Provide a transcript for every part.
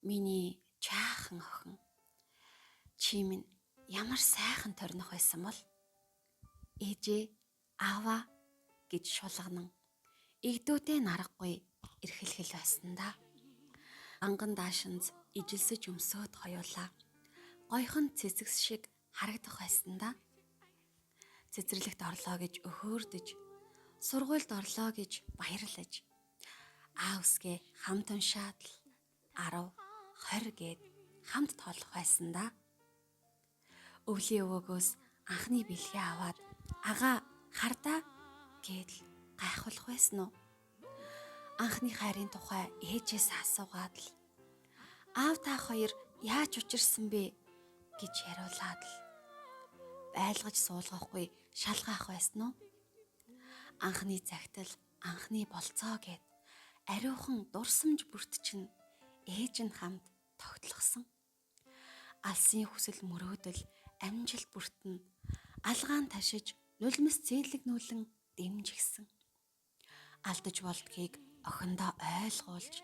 Миний чаахан охин. Чи минь ямар сайхан торнох байсан бол. Ээжээ, аава гэж шулганан игдүүтэй наргагүй эрхэлхэл байсан да. Анган даашинз ижилсэж өмсөөд хоёулаа. Гойхон цэцэгс шиг харагдах байсан да. Цэцэрлэгт орлоо гэж өхөөрдөж, сургуульд орлоо гэж баярлаж, аавсгээ хамт уншаад л 10, 20 гээд хамт тоолох байсан да. Өвлийн өвөөгөөс анхны бэлгээ аваад агаа хардаа гэдэл гайхуулах байсан уу? Анхны хайрын тухай ээжээс асуугаад л аав та хоёр яаж учирсан бэ гэж яриулаад л байлгаж суулгахгүй шалгаах байсан уу? Анхны загтал, анхны болцоо гэд ариухан дурсамж бүрт чинь ээж нь хамт тогтлохсон. Алсын хүсэл мөрөөдөл амжилт бүртэн алгаан ташиж нулимс зээлэгнүүлэн дэмжигсэн. Алдаж болдгийг охиндоо ойлгуулж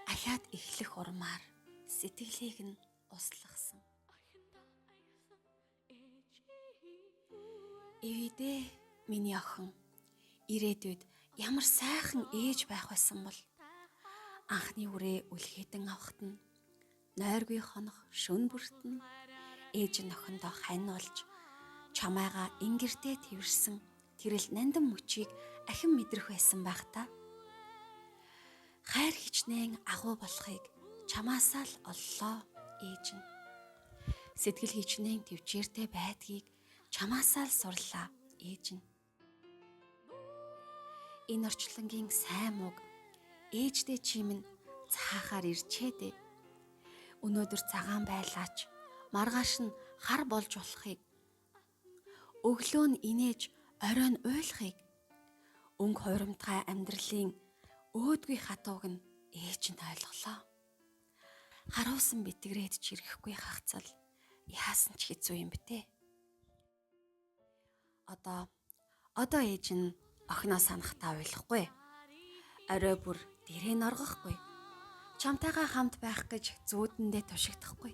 ахаад эхлэх урмаар сэтгэлийг нь услгасан. Эвидээ миний охин, ирээдүйд ямар сайхан ээж байх байсан бол. Анхны үрээ үлхээдэн авахт нь, нойргүй хонох шүн бүртэн ээж нь охиндоо хань болж чамайгаа ингэрдээ тэрсэн тэрэл нандин мөчийг ахин мэдрэх байсан байх та. Хайр хичнээн агуу болохыг чамаасаа л оллоо ээж нь. Сэтгэл хичнээн төвчээртэй байдгийг чамаасаа л сурлаа ээж нь. Энэ орчлонгийн сайн мууг ээждээ чи минь цаахаар ирчээ дээ. Өнөөдөр цагаан байлаач маргааш нь хар болж болохыг, өглөө нь инээж оройн уйлахыг, өнгө хуримтгай амьдралын өөдгүй хатууг нь ээж нь ойлголоо. Харуулсан битгэрээд ч ирэхгүй хагцал яасан ч хэцүү юм битээ. Одоо ээж нь охиноо санахтаа ойлгохгүй. Орой бүр дэрээ норгохгүй. Чамтайгаа хамт байх гэж зүүдэндээ тушигдахгүй.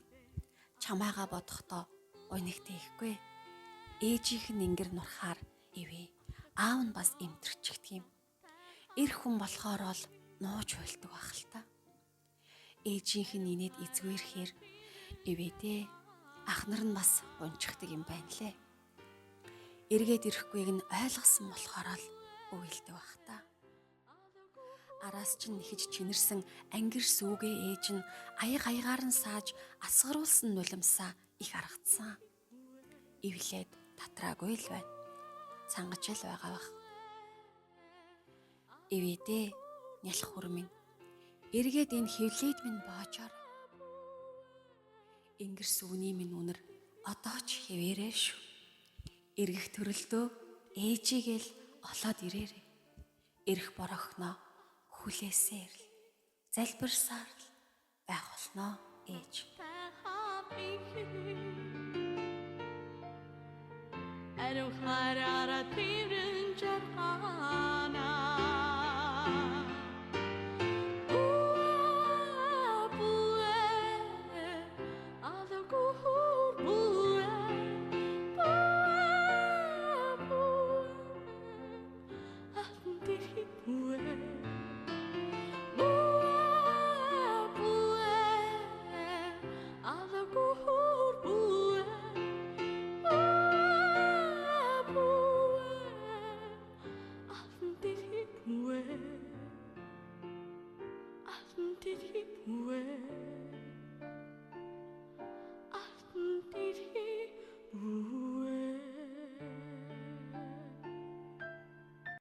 Чамайгаа бодохдоо унигтэй ихгүй. Ээжийнх нь ингэр нурхаар ивэ. Аав нь бас эмтэрчдэг юм. Эр хүн болохоор л нууж хуйлдаг байх л та. Ээжийнх нь инээд эзгүүрхээр ивэдээ ах нар нь бас унчихдаг юм байна лээ. Эргээд ирэхгүйг нь ойлгосон болохоор л үгэлдэг байх та. Араас чинь нэхэж чинэрсэн ангир сүүгээ ээж нь аягаар нь сааж асгаруулсан нулимсаа их аргацсан. Ивлээд татраагүй л байна. Цангаж л байгаа бах. Ивэдээ нялх хүрмэн. Эргээд энэ хевлээд минь боожоор. Ингэр сүгний минь үнэр одоо ч хэвээрээ шүү. Эргэх төрөлдөө ээжигээл олоод ирээрээ. Ирэх борохноо хүлээсээр л залбирсаар л байх болноо ээж. Ариун хараараа тэрэн жаргана. Did he